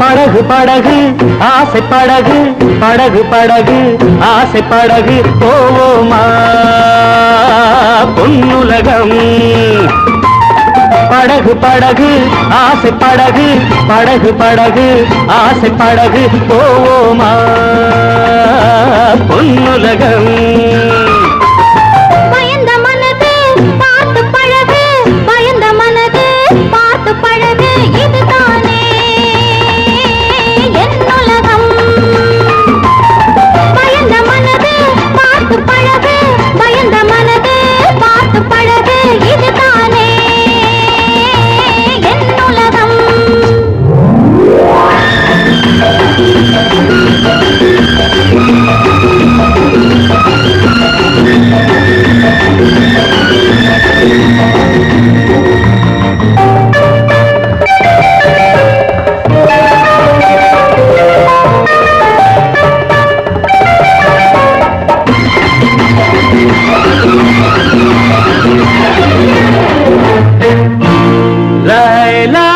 படகு படகு ஆசை படகு படகு படகு ஆசை படகு போவோமா பொன்னுலகம் படகு படகு ஆசை படகு படகு படகு ஆசை படகு போவோமா பொன்னுலகம் பயந்த மனது பார்த்து பழகு பயந்த மனது பார்த்து பழகு இதுதானே என் உலகம் பயந்த மனது பார்த்து பழகு பயந்த மனது பார்த்து பழகு இதுதானே என் உலகம் லைலா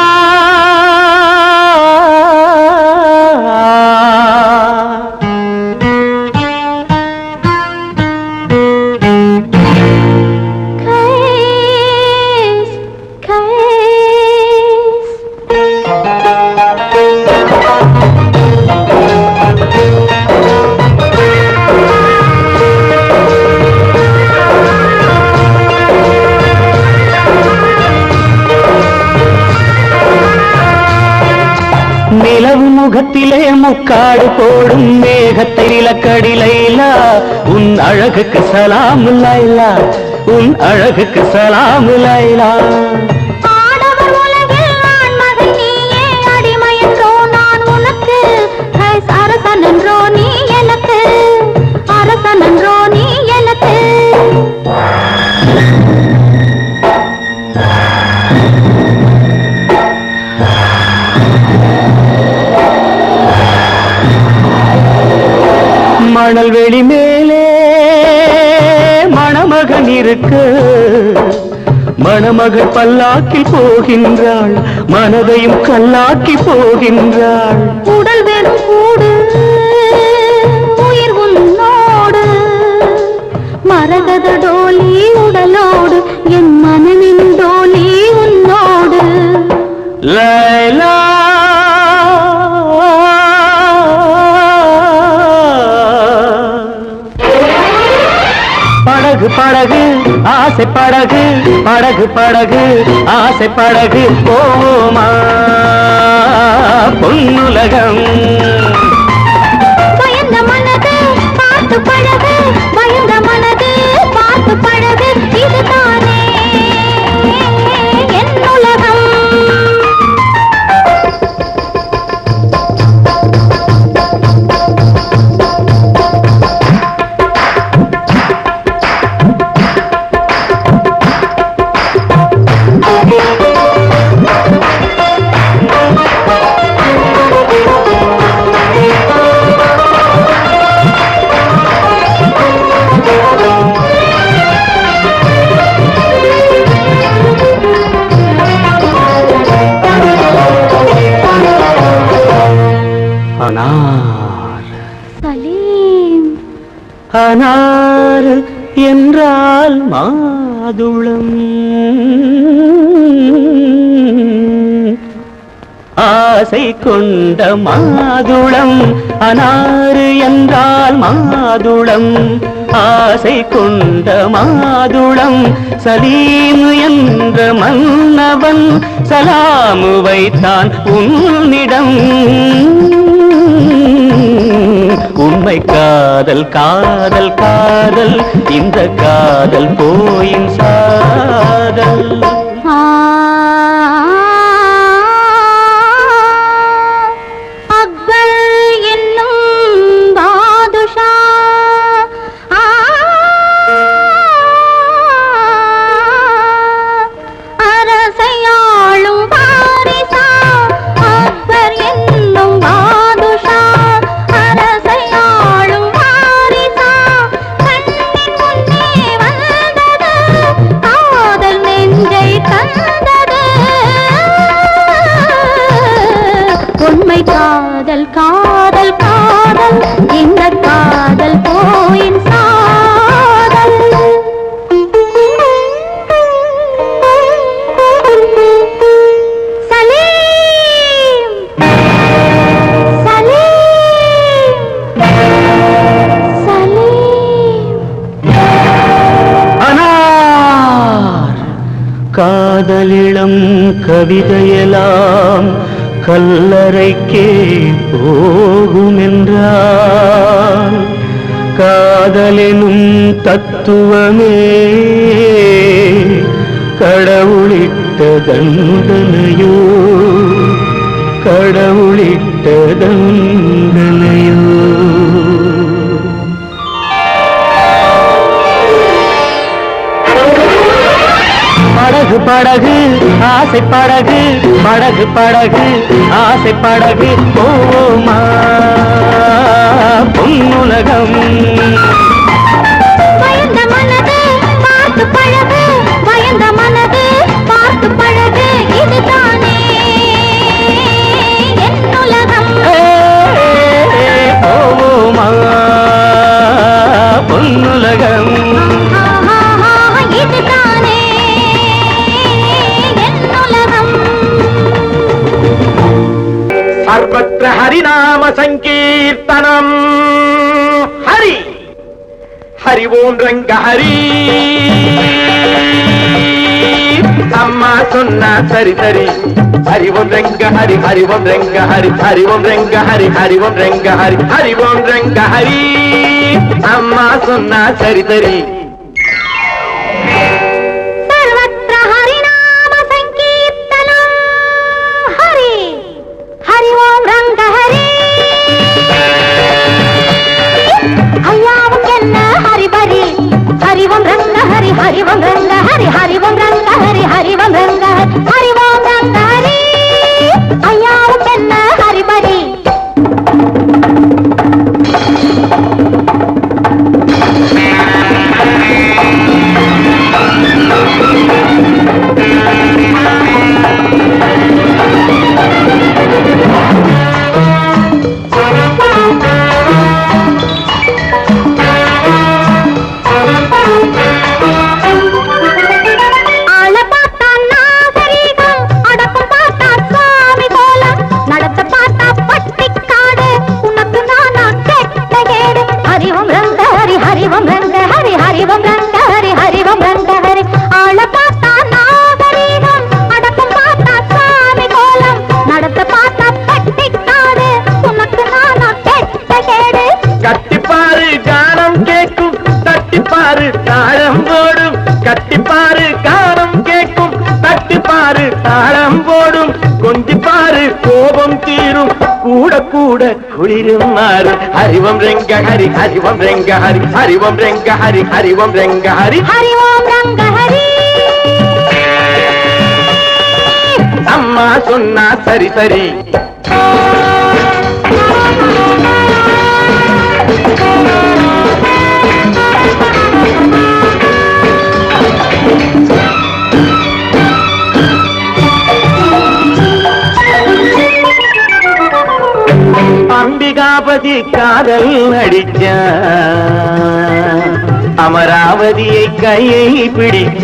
நிலவு முகத்திலே முக்காடு போடும் மேகத்தை நிலக்கடி லைலா உன் அழகுக்கு சலாம் லைலா உன் அழகுக்கு சலாம் லைலா ஆடவர் உலகில் நான் மகன் நீயே அடிமை என்றோ நான் உனக்கு அரசன் என்றோ நீ எனக்கு அரசன் என்றோ நீ எனக்கு மணல் வெளி மேலே மணமகன் இருக்கு மணமகள் பல்லாக்கில் போகின்றாள் மனதையும் கல்லாக்கி போகின்றாள் உடல் வெறும் கூடு உயிர் உன்னோடு மரகத டோலி உடலோடு என் மனமின் டோலி உன்னோடு லைலா படகு படகு ஆசை படகு படகு படகு ஆசை படகு போவோமா பொன்னுலகம் பயந்த மனது பார்த்து பழகு பயந்த மனது பார்த்து பழகு இதுதானே என் உலகம் அனார் சலீம் அனார் என்றால் மாதுளம் ஆசை கொண்ட மாதுளம் அனாறு என்றால் மாதுளம் ஆசை கொண்ட மாதுளம் சலீம் என்ற மன்னவன் சலாமு வைத்தான் உன்னிடம் உண்மை காதல் காதல் காதல் இந்த காதல் போயின் சாதல் அக்பர் என்னும் பாதுஷா அரசையாளும் பாரிசா அக்பர் என்னும் பாதுஷா அரசையாளும் பாரிசா கண்ணின் முன்னே வந்தது காதல் நெஞ்சை காதலிளம் கவிதையெல்லாம் கல்லறைக்கே போகுமென்றால் காதலெனும் தத்துவமே கடவுளிட்ட தண்டனையோ கடவுளிட்ட தண்டனையோ. படகு படகு ஆசை படகு படகு படகு ஆசை படகு போமா பொன்னுலகம். பயந்த மனது பார்த்து பழகு பயந்த மனது பார்த்து பழகு இதுதானே என் உலகம். போமா பொன்னுலகம். இதுதானே என் உலகம். சர்வத்ர ஹரிநாம சங்கீர்த்தனம். ஹரி ஹரி ஓம் ரங்க ஹரி. அம்மா சொன்னா சரி சரி. ஹரி ஓம் ரங்க ஹரி ஹரி ஓம் ரங்க ஹரி ஹரி ஓம் ரங்க ஹரி ஹரி ஓம் ரங்க ஹரி ஹரி ஓம் ரங்க ஹரி. அம்மா சொன்னா சரி சரி. சர்வத்ர ஹரிநாம சங்கீர்த்தனம். ஹரி ஹரி ஓம் ரங்க ஹரி. ஐயாவும் என்ன ஹரிபரி ஹரி ஓம் ரங்க ஹரி ஹரி ஓம் ரங்க ஹரி ஹரி ஓம் ரங்க ஹரி ஹரி ஓம் ரங்க ஹரி ஹரி ஓம் ரங்க ஹரி. ஐயாவும் என்ன ஹரிபரி. கட்டிப்பாரு கானம் கேட்கும் தட்டிப்பாரு தாளம் போடும். கட்டிப்பாரு கானம் கேட்கும் தட்டிப்பாரு தாளம் போடும். கொஞ்சிப்பாரு கோபம் தீரும் கூட கூட குளிரும் மாறும். ஹரிவம் ரெங்க ஹரி ஹரிவம் ரெங்க ஹரி ஹரிவம் ரெங்க ஹரி ஹரிவம் ரெங்க ஹரி ஹரி ஓம் ரங்க ஹரி. அம்மா சொன்னா சரி சரி. அம்பிகாபதி காதல் நடிச்ச அமராவதியை கையை பிடிச்ச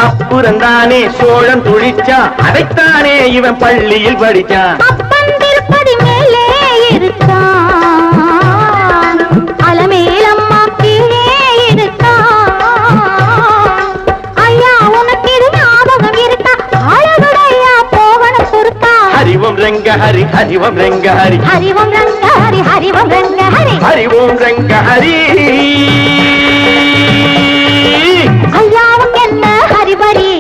அப்புறந்தானே சோழன் துழிச்சா. அதைத்தானே இவன் பள்ளியில் படிச்சான். அப்பன் திருப்பதி மேலே இருக்கான் அலமேலம்மா கீழே இருக்கான். ஐயா உனக்கு இது ஞாபகம் இருக்கா? அழகுடையா போகணும் பொறுத்தா. ஹரிவம் ரங்க ஹரி ஹரிவம் ரங்க ஹரி ஹரிவம் ரங்க ஹரி ஹரிவம் ரங்க ஹரி ஹரிவோம் ரங்க ஹரி. ஐயாவும் என்ன ஹரிபரி.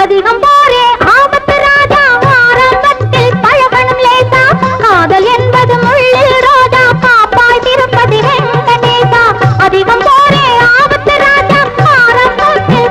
அதிகம் போரே ஆபத்து ராஜா ஆரம்பத்தில் பழகணும் லேசா. காதல் என்பது முள்ளில் ரோஜா காப்பாய் திருப்பதி வெங்கடேசா. அதிகம் போரே ஆபத்து ராஜா ஆரம்பத்தில்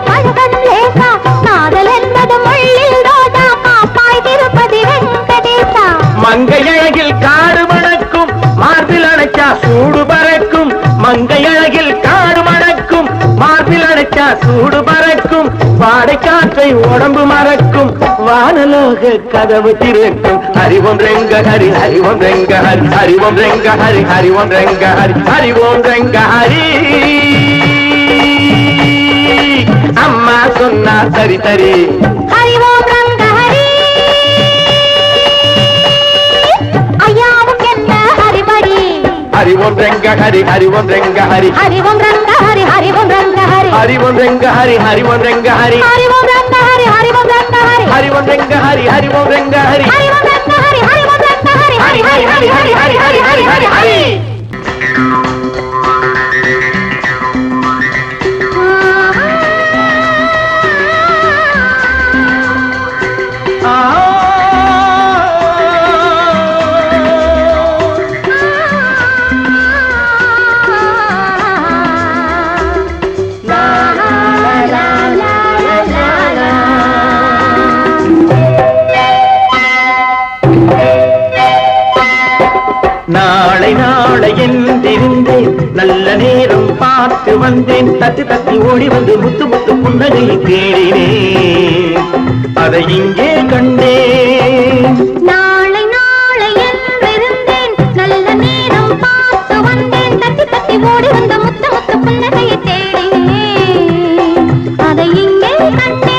காற்றை உடம்பு மறக்கும் வானலோக கதவு திறக்கும் ஹரிவோம் ரெங்க ஹரி ஹரிவோம் ரெங்க ஹரி ஹரிவோம் ரெங்க ஹரி ஹரிவோம் ரெங்க ஹரி ஹரிவோம் ரெங்க ஹரி அம்மா சொன்னா சரி சரி ஹரிவோம் ரங்க ஹரி ஐயாவுக்கு என்ன ஹரிபடி ஹரிவோம் ரெங்க ஹரி ஹரிவோம் ரெங்க ஹரி ஹரிவோம் ரங்க ஹரி ஹரிவோம் ரங்க ஹரி ஹரிவோம் ரெங்க ஹரி ஹரிவோம் ரெங்க ஹரி ஹரிவோம் ரங்க ஹரி ஹரிவோம் ரங்க ஹரி ஹரிவோம் ரெங்க ஹரி ஹரிவோம் ரெங்க ஹரி ஹரிவோம் ரங்க ஹரி ஹரிவோம் ரங்க ஹரி ஹரி ஹரி ஹரி ஹரி ஹரி ஹரி ஹரி ஹரி ஹரி நாளை நாளை என்றிருந்தேன் நல்ல நேரம் பார்த்து வந்தேன் தட்டி தட்டி ஓடி வந்து முத்து முத்து புன்னகையை தேடினேன் அதை இங்கே கண்டேன் நாளை நாளை என்றிருந்தேன் நல்ல நேரம் பார்த்து வந்தேன் தட்டி தட்டி ஓடி வந்த முத்து முத்து புன்னகையை தேடினேன் அதை இங்கே கண்டேன்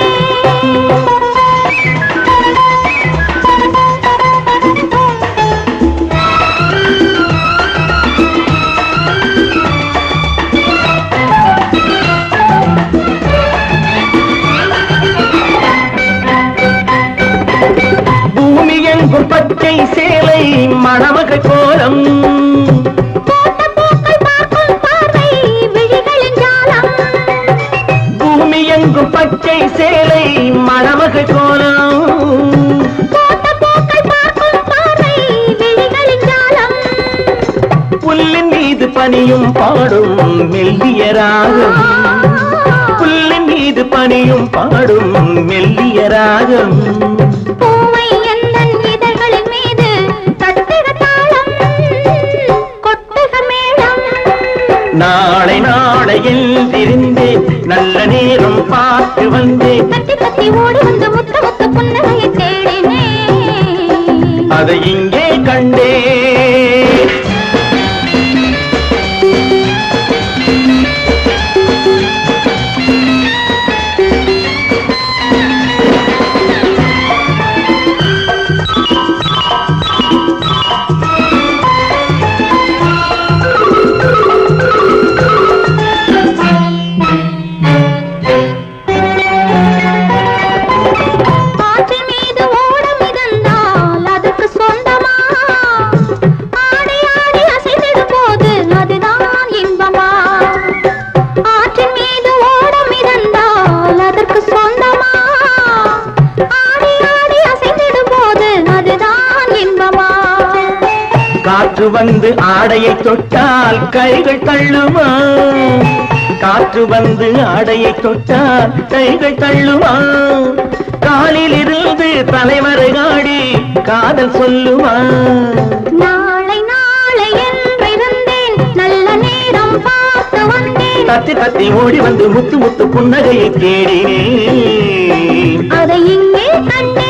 பச்சை சேலை மணமகள் கோலம் பூமி எங்கும் பச்சை சேலை மணமகள் கோலம் புல்லின் மீது பனியும் பாடும் மெல்லிய ராகம் புல்லின் மீது பனியும் பாடும் மெல்லிய ராகம் நாளை நாளை எழுந்திருந்தேன் நல்ல நேரம் பார்த்து வந்தேன் தட்டி தட்டி ஓடி வந்து முத்த முத்த புன்னகையை தேடினேன் அதை இங்கே கண்டேன் காற்று வந்து ஆடையை தொட்டால் கைகள் தள்ளுமா காற்று வந்து ஆடையை தொட்டால் கைகள் தள்ளுமா காலில் இருந்து தலைவரை ஆடி காதல் சொல்லுமா நாளை நாளை என்றிருந்தேன் நல்ல நேரம் பார்த்து வந்தேன் தத்தி தத்தி ஓடி வந்து முத்து முத்து புன்னகையை தேடினேன் அதை இங்கே கண்டேன்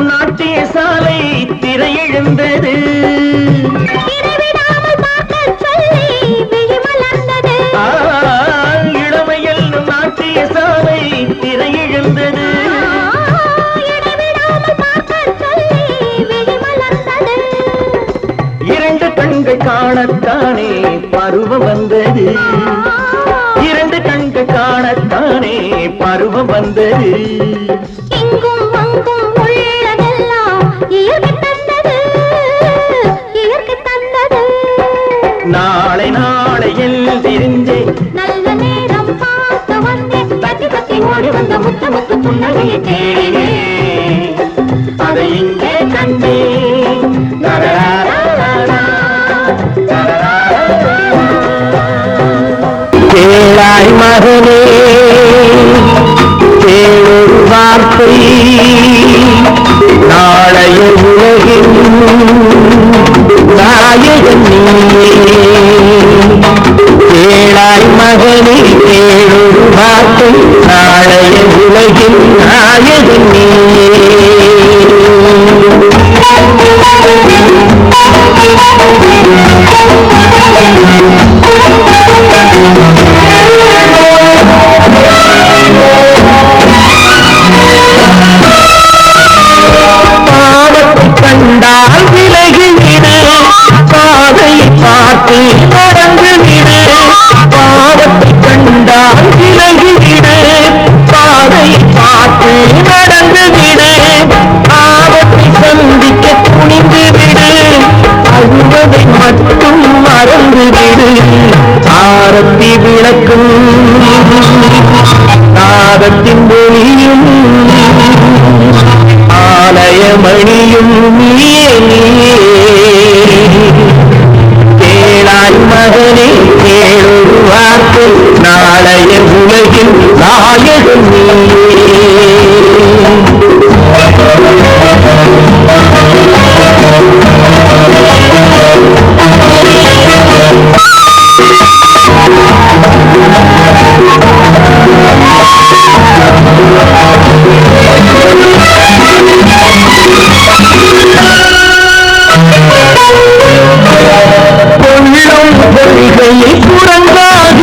நாட்டிய சாலை திரையெழுந்தது இளமையில் நாட்டிய சாலை திரையெழுந்தது இரண்டு கண்கள் காணத்தானே பருவம் வந்தது இரண்டு கண்கள் காணத்தானே பருவம் வந்தது நாளை நாளை எழுந்திருந்தேன் நல்ல நேரம் பார்த்து வந்தேன் தட்டி தட்டி ஓடி வந்த முத்து முத்து புன்னகையை தேடினேன் அதை இங்கே கண்ணே கேளாய் மகனே கேளொரு வார்த்தை நாளைய உலகின் நாயகன் நீயே கேளாய் மகனே கேளொரு வார்த்தை நாளைய உலகின் நாயகன் நீயே பாவத்தை கண்டால் விலகிவிடு பாதையை பார்த்து நடந்துவிடு பாவத்தை கண்டால் விலகிவிடு பாதையை பார்த்து நடந்துவிடு ஆபத்தை சந்திக்க துணிந்துவிடு அழுவதை மட்டும் மறந்துவிடு ஆரத்தி விளக்கும் நாதத்தின் ஒளியும் ஆலயமணியும் நீயே கேளாய் மகனே கேளொரு வார்த்தை நாளைய உலகில் நாயகன் நீயே கொள்கையை குரங்காக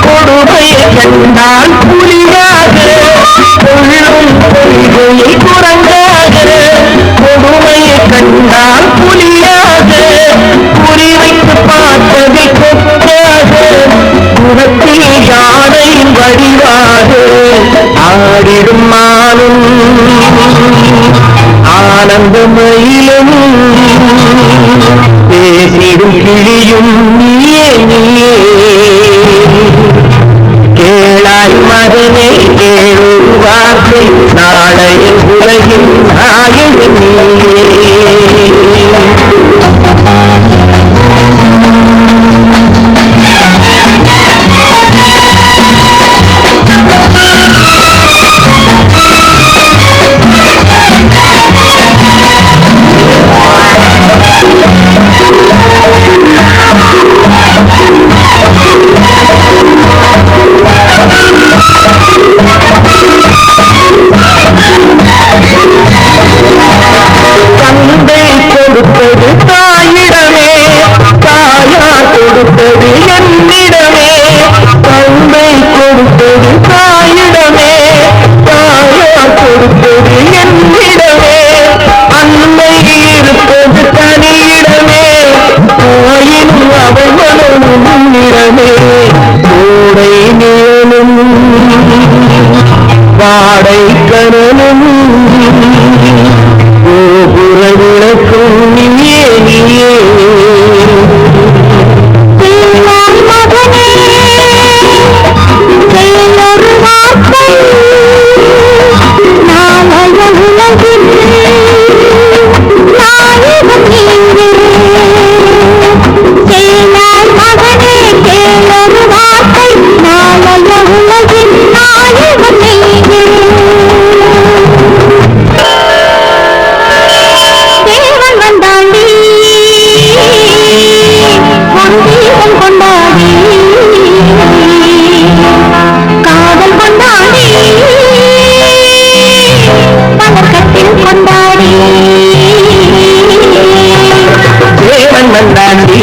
கொடுமையை கண்டால் புலியாக கொள்ளும் கொள்கையை குரங்காக கொடுமையை கண்டால் புலியாக குறிவைத்து பார்த்ததை கொக்காக குணத்தில் யானையின் வடிவாக ஆடிடும் மானும் ஆனந்தமயிலும் பேசிடும் கிளியும் நீயே நீயே கேளாய் மகனே கேளொரு வார்த்தை நாளைய உலகின் நாயகன் நீயே தந்தை கொடுத்தது தாயிடமே தாயார் கொடுத்தது என்னிடமே தந்தை கொடுத்தது தாயிடமே தாயார் கொடுத்தது என்னிடமே அன்னை இருப்பது தனியிடமே தாயினும் அவள் மனமும் உன்னிடமே கோடை நிழலும் வாடை கனலும் கோபுர விளக்கும் நீயே நீயே கேளாய் மகனே கேளொரு வார்த்தை நாளைய உலகில் நாயகன் நீயே கேளாய் மகனே கேளொரு வார்த்தை நாளைய உலகில் நாயகன் நீயே தேவன் வந்தாண்டி பொன்தீபம் கொண்டாடி காதல் கொண்டாடி பதக்கத்தில் கொண்டாடி தேவன் வந்தாண்டி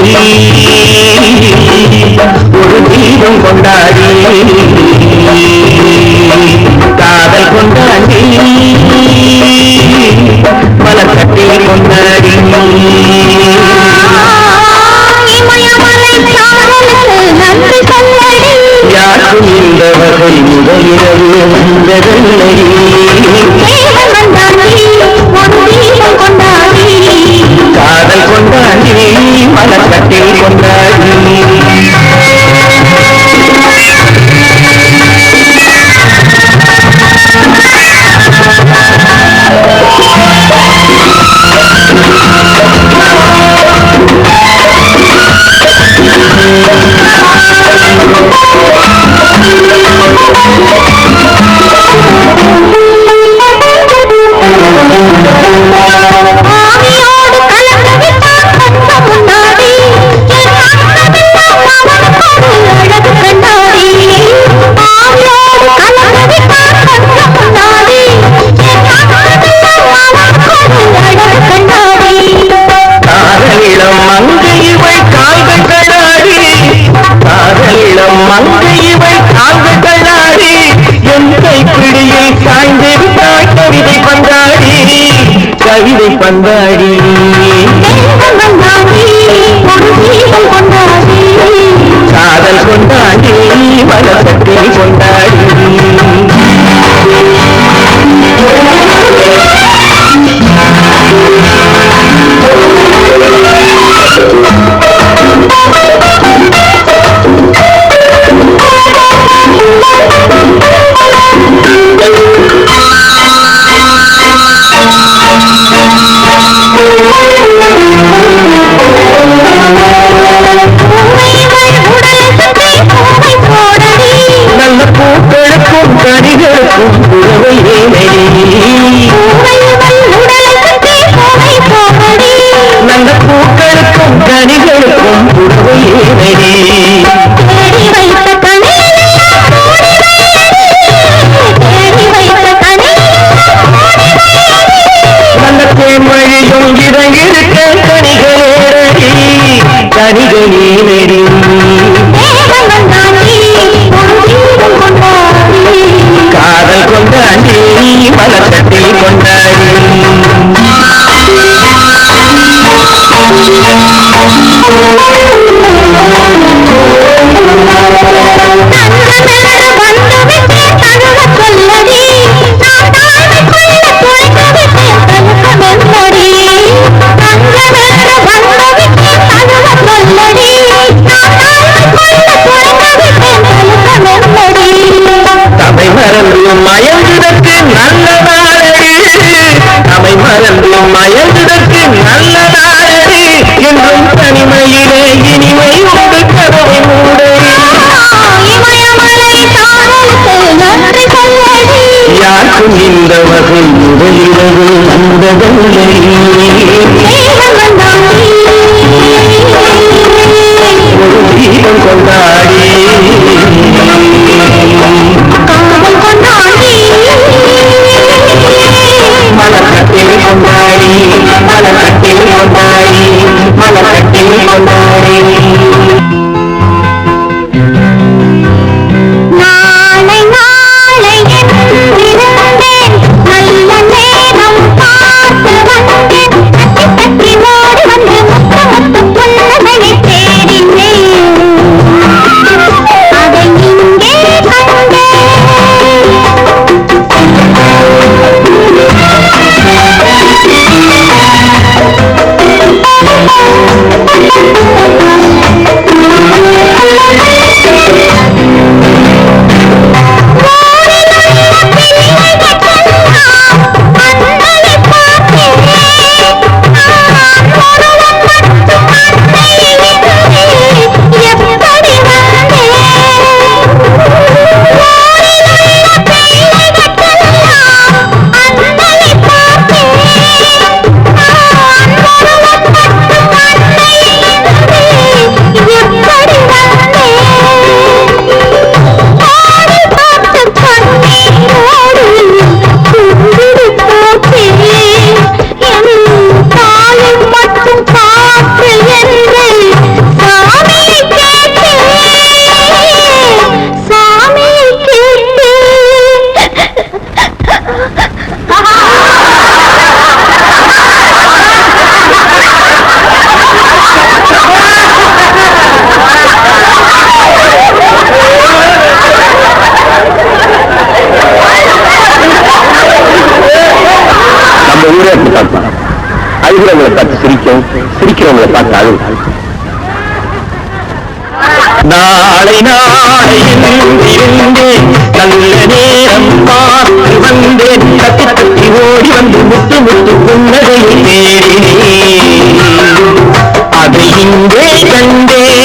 ஒரு தீபம் கொண்டாடி காதல் கொண்டாடி மலக்கட்டில் கொண்டாடி இமயமலை காதலுக்கு நன்றி சொல்லடி யாரும் இந்த வகை முதலிரவு வந்ததில்லை தேவன் வந்தாண்டி பொன்தீபம் கொண்டாடி காதல் கொண்டாடி மலக்கட்டில் கொண்டாடி நல்ல பூக்களுக்கும் கனிகளுக்கும் புறவை நல்ல பூக்களுக்கும் கனிகளுக்கும் புறவை நல்ல தேன்மழையும் இறங்கிருக்க கனிகளேறி கனிகளேறி காதல் கொண்டாடி மலக்கட்டில் கொண்டாடி தமை மறந்தும் மயங்குதற்கு நல்ல நாளடி தமை மறந்தும் மயங்குதற்கு நல்ல நாளடி என்றும் தனிமையிலே இனிமை உண்டு கதவை மூடு யாருக்கும் இந்த வகை முதலிரவு வந்ததில்லை ஒரு தீபம் கொண்டாடி மலக்கட்டில் கொண்டாடி மலக்கட்டில் கொண்டாடி மலக்கட்டில் கொண்டாடி நாளை நாளை என்றிருந்தேன் நல்ல நேரம் பார்த்து வந்தேன் தட்டி ஓடி வந்து முத்து முத்து புன்னகை தேடினேன் அதை இங்கே கண்டேன் அழுகிறவங்களை பார்த்து சிரிக்கும் சிரிக்கிறவங்களை பார்த்து அழு நாளை நாளை இருந்தேன் நல்ல நேரம் பார்த்து வந்தேன் தட்டி தட்டி ஓடி வந்து முத்து முத்து புன்னகையை தேடினேன் அதை இங்கே கண்டேன்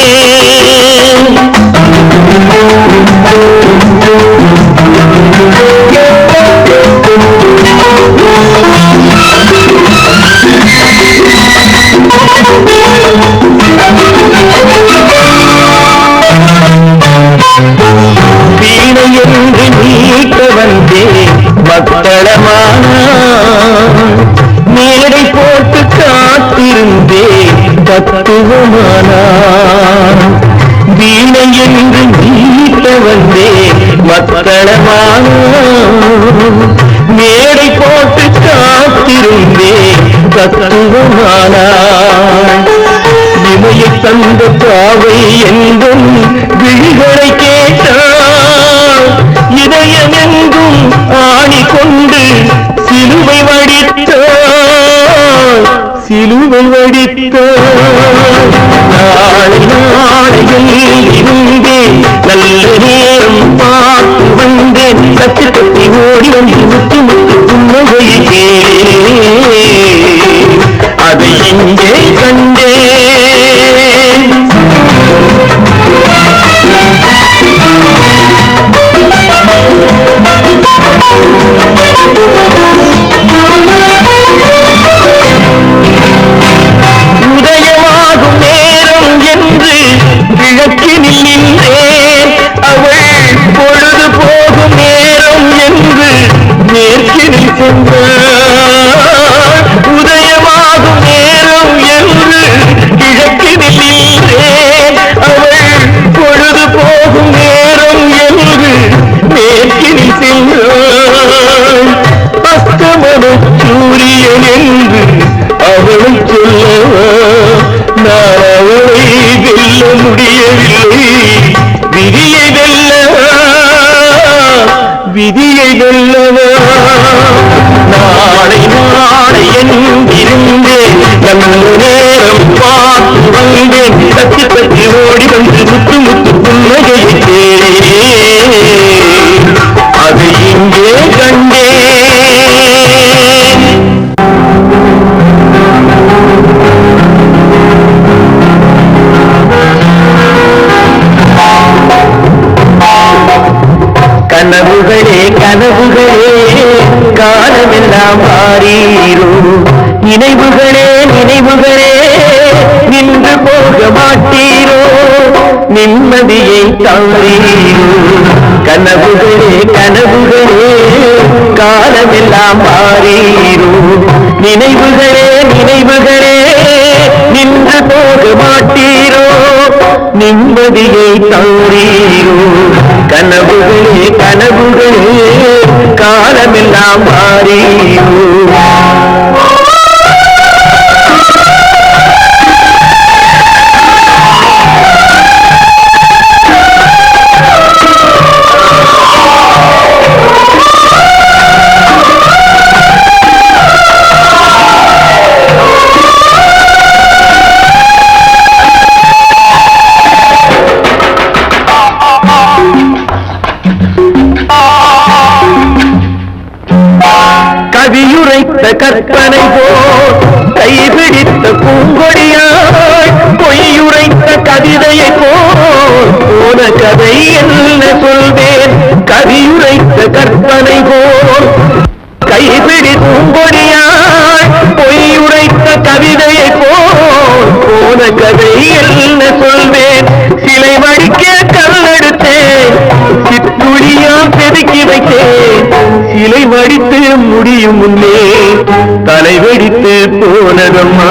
வீணை என்று நீட்ட வந்தே மக்களமான மேடை போட்டு காத்திருந்தே தத்துவமான வீணை என்று நீட்ட வந்தே மக்களமான மேடை போட்டு காத்திருந்தே தத்துவமான இமையை தந்த பாவை என்றும் விழிகளை கேட்டால் இதயமெங்கும் ஆணி கொண்டு சிலுவை வடித்தாள் சிலுவை வடித்தாள் நாளை நாளையில் இருந்தேன் நல்ல நேரம் பார்த்து வந்தேன் தட்டி தட்டி ஓடி வந்து முத்து முத்து புன்னகையை அதை நல்ல நேரம் பார்த்து வந்தேன் தத்தி தத்தி ஓடி வந்து முத்து முத்து புன்னகையை தேடினேன் அதை இங்கே கண்டேன் கனவுகளே கனவுகளே காலமெல்லாம் மாறீரோ நினைவுகளே நினைவுகளே நின்று போக மாட்டீரோ நிம்மதியை தாரீரோ கனவுகளே கனவுகளே காலமெல்லாம் மாறீரோ நினைவுகளே நினைவுகளே நின்று போக மாட்டீரோ நிம்மதியை தாரீரோ கனவுகளே கனவுகளே காலமெல்லாம் மாறீரோ கவியுரைத்த கற்பனை போல் கைபிடித்த பூங்கொடியாய் பொய்யுரைத்த கவிதையை போல் போன கதை என்ன சொல்வேன் கவியுரைத்த கற்பனை போல் கைபிடி பூங்கொடியாய் பொய்யுரைத்த கவிதையை போல் போன கதை என்ன சொல்வேன் சிலை வடிக்க கல்லெடுத்தேன் சித்துளியா செதுக்கி வைத்தேன் சிலை வடித்து முடியும் முன்னே தலை வெடித்து போனதம்மா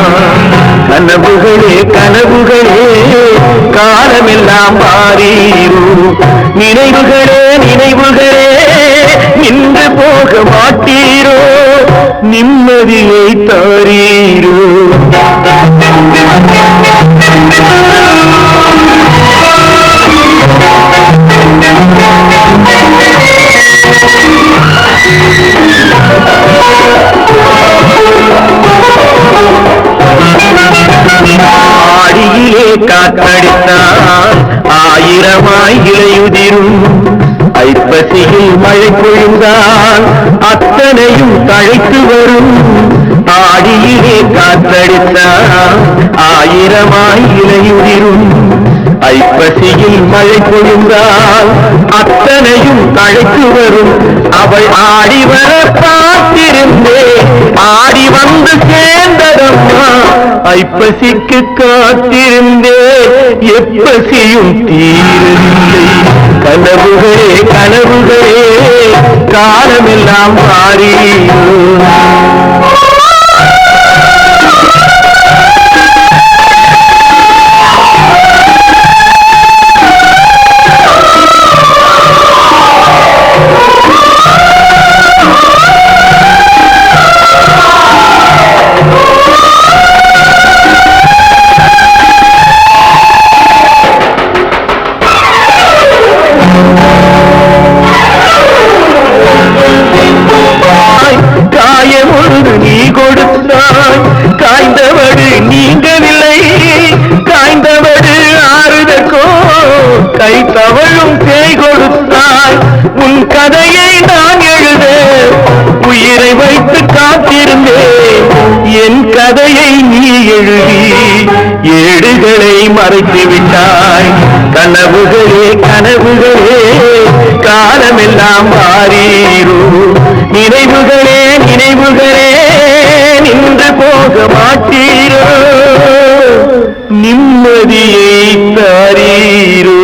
கனவுகளே கனவுகளே காலமெல்லாம் மாறீரோ நினைவுகளே நினைவுகளே நின்று போக மாட்டீரோ நிம்மதியை தாரீரோ ஆடியிலே காத்தடித்தால் ஆயிரமாய் இலையுதிரும் ஐப்பசியில் மழை பொழிந்தால் அத்தனையும் தழைத்து வரும் ஆடியிலே காத்தடித்தால் ஆயிரமாய் இலையுதிரும் ஐப்பசியில் மழை பொழிந்தால் அத்தனையும் தழைத்து வரும் அவள் ஆடி வர பார்த்திருந்தேன் ஆடி வந்து சேர்ந்ததம்மா ஐப்பசிக்கு காத்திருந்தேன் எப்பசியும் தீரவில்லை கனவுகளே கனவுகளே காலமெல்லாம் மாறீரோ கை தவழும் பேய் கொடுத்தாய் உன் கதையை நான் எழுத உயிரை வைத்து காத்திருந்தேன் என் கதையை நீ எழுதி ஏடுகளை மறைத்து விட்டாய் கனவுகளே கனவுகளே காலமெல்லாம் மாறீரோ நினைவுகளே நினைவுகளே நின்று போக மாட்டீரோ நிம்மதியை தாரீரோ